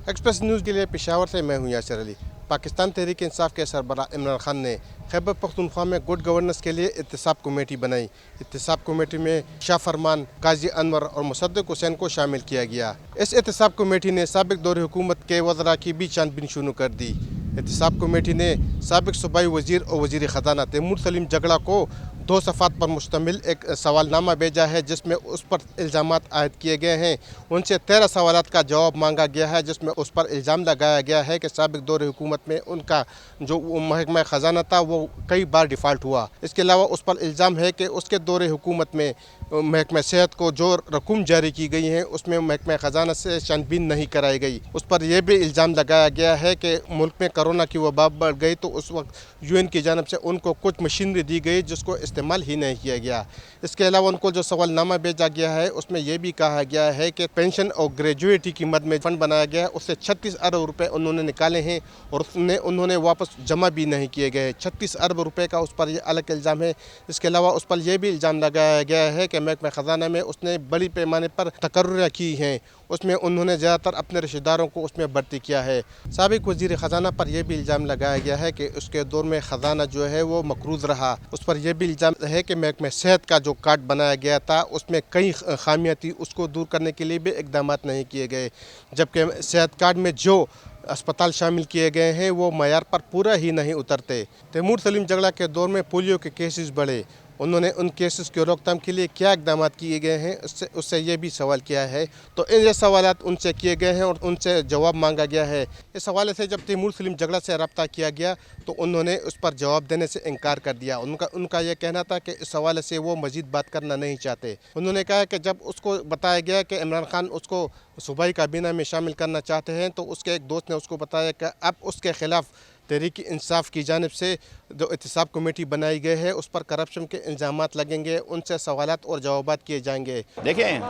Express news के लिए पेशावर से मैं हूं यासिर अली। पाकिस्तान तहरीक इंसाफ के सरबराह इमरान खान ने खैबर पख्तूनख्वा में गुड गवर्नेंस के लिए एहतसाब कमेटी बनाई। एहतसाब कमेटी में शाह फरमान, काजी अनवर और मुसद्दिक हुसैन को शामिल किया गया। इस एहतसाब कमेटी ने साबिक दौर हुकूमत के वज़रा की भी छानबीन शुरू कर दी। एहतसाब कमेटी ने साबिक सूबाई वज़ीर और वज़ीर ख़जाना तैमूर सलीम जगड़ा को 2 सफ़ात पर मुश्तमिल एक सवालनामा भेजा है, जिसमें उस पर इल्ज़ामात आयद किए गए हैं। उनसे 13 सवालात का जवाब मांगा गया है, जिसमें उस पर इल्ज़ाम लगाया गया है कि साबिक दौर हुकूमत में उनका जो महकमा ख़जाना था वो कई बार डिफ़ाल्ट हुआ। इसके अलावा उस पर इल्ज़ाम है कि उसके दौर हुकूमत में महकमा सेहत को जो रकूम जारी की गई हैं उसमें महकमा ख़जाना से छानबीन नहीं कराई गई। उस पर यह भी इल्ज़ाम लगाया गया है कि मुल्क में कोरोना की वबा बढ़ गई तो उस वक्त UN की जानिब से उनको कुछ मशीनरी दी गई जिसको इस्तेमाल ही नहीं किया गया। इसके अलावा उनको जो सवालनामा भेजा गया है उसमें यह भी कहा गया है कि पेंशन और ग्रेजुएटी की मद में फ़ंड बनाया गया है, उससे 36 अरब रुपए उन्होंने निकाले हैं और उन्होंने वापस जमा भी नहीं किए गए। 36 अरब रुपए का उस पर यह अलग इल्ज़ाम है। इसके अलावा उस पर यह भी इल्ज़ाम लगाया गया है कि महकमा ख़जाना में उसने बड़ी पैमाने पर तकर्रुरियाँ की हैं, उसमें उन्होंने ज़्यादातर अपने रिश्तेदारों को उसमें भर्ती किया है। साबिक वज़ीर ख़जाना पर यह भी इल्ज़ाम लगाया गया है कि उसके दौर में ख़जाना जो है वो मकरूज़ रहा। उस पर यह भी इल्ज़ाम है कि महकमा सेहत का जो कार्ड बनाया गया था उसमें कई खामियाँ थी, उसको दूर करने के लिए भी इक़दामात नहीं किए गए, जबकि सेहत कार्ड में जो अस्पताल शामिल किए गए हैं वो मयार पर पूरा ही नहीं उतरते। तैमूर सलीम जगड़ा के दौर में पोलियो के केसेस बढ़े, उन्होंने उन केसेस की रोकथाम के लिए क्या इक़दामात किए गए हैं उससे ये भी सवाल किया है। तो ये सवालात उनसे किए गए हैं और उनसे जवाब मांगा गया है। इस हवाले से जब तैमूर सलीम जगड़ा से रब्ता किया गया तो उन्होंने उस पर जवाब देने से इनकार कर दिया। उनका यह कहना था कि इस हवाले से वो मज़ीद बात करना नहीं चाहते। उन्होंने कहा कि जब उसको बताया गया कि इमरान खान उसको सूबाई काबीना में शामिल करना चाहते हैं तो उसके एक दोस्त ने उसको बताया कि अब उसके ख़िलाफ़ तहरीक इंसाफ की जानिब से जो एहतसाब कमेटी बनाई गई है उस पर करप्शन के इल्ज़ामात लगेंगे, उनसे सवालात और जवाबात किए जाएंगे। देखें,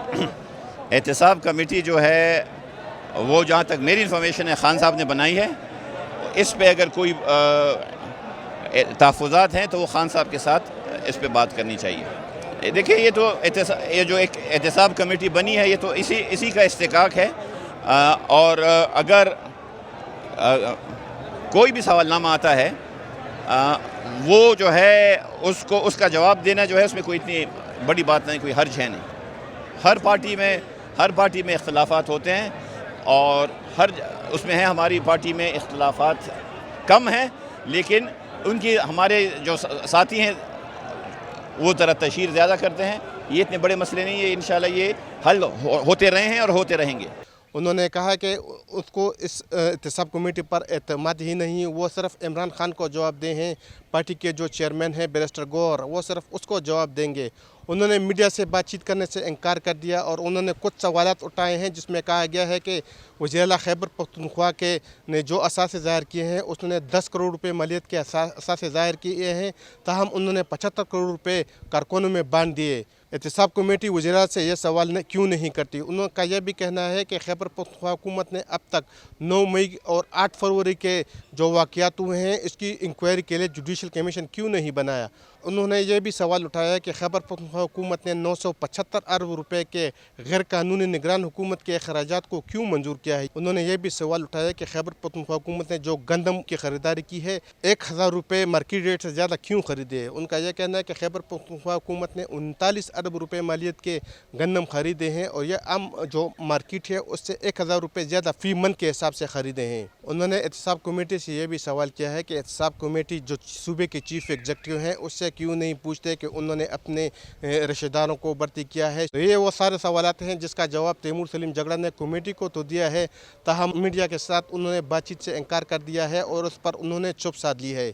एहतसाब कमेटी जो है वो जहाँ तक मेरी इन्फॉर्मेशन है खान साहब ने बनाई है। इस पे अगर कोई तहफ़्फ़ुज़ात हैं तो वो खान साहब के साथ इस पे बात करनी चाहिए। देखिए, ये जो एक एहतसाब कमेटी बनी है ये तो इसी का इस्तिकाक है। और अगर कोई भी सवालनामा आता है वो जो है उसका जवाब देना जो है उसमें कोई इतनी बड़ी बात नहीं, कोई हर्ज है नहीं। हर पार्टी में इख्तिलाफ़ात होते हैं और उसमें है हमारी पार्टी में इख्तिलाफ़ात कम हैं, लेकिन हमारे जो साथी हैं वो ज़रा तशहीर ज़्यादा करते हैं। ये इतने बड़े मसले नहीं है, इंशाल्लाह ये हल होते रहे हैं और होते रहेंगे। उन्होंने कहा कि उसको इस एहतसाब कमेटी पर एतमाद ही नहीं, वो सिर्फ इमरान खान को जवाब दे हैं। पार्टी के जो चेयरमैन हैं बैरिस्टर गौहर, वो सिर्फ उसको जवाब देंगे। उन्होंने मीडिया से बातचीत करने से इनकार कर दिया और उन्होंने कुछ सवालात उठाए हैं जिसमें कहा गया है कि वज़ीर आला खैबर पख्तूनख्वा के ने जो असासे ज़ाहिर किए हैं उसने 10 करोड़ रुपए मालियत के असासे ज़ाहिर किए हैं, ताहम उन्होंने 75 करोड़ रुपए कारकुनों में बांट दिए। एहतसाब कमेटी वज़ीर से यह सवाल क्यों नहीं करती? उनका यह भी कहना है कि खैबर पख्तूनख्वा हुकूमत ने अब तक 9 मई और 8 फरवरी के जो वाक़यात हुए हैं इसकी इंक्वायरी के लिए जुडिशल कमीशन क्यों नहीं बनाया। उन्होंने यह भी सवाल उठाया कि खैबर पख्तूनख्वा हुकूमत ने 975 अरब रुपए के गैर कानूनी निगरान हुकूमत के अखराजात को क्यों मंजूर किया है। उन्होंने यह भी सवाल उठाया कि खैबर पख्तूनख्वा हुकूमत ने जो गंदम की ख़रीदारी की है 1000 रुपये मार्केट रेट से ज़्यादा क्यों ख़रीदे। उनका यह कहना है कि खैबर पख्तूनख्वा हुकूमत ने 39 अरब रुपये मालियत के गंदम ख़रीदे हैं और यह आम जो मार्केट है उससे 1000 रुपये ज़्यादा फ़ी मन के हिसाब से ख़रीदे हैं। उन्होंने एहतसाब कमेटी से यह भी सवाल किया है कि एहतसाब कमेटी जो सूबे के चीफ एग्जीक्यूटिव हैं उससे क्यों नहीं पूछते कि उन्होंने अपने रिश्तेदारों को भर्ती किया है। तो ये वो सारे सवालात हैं जिसका जवाब तैमूर सलीम जगड़ा ने कमेटी को तो दिया है, ताहम मीडिया के साथ उन्होंने बातचीत से इनकार कर दिया है और उस पर उन्होंने चुप साध ली है।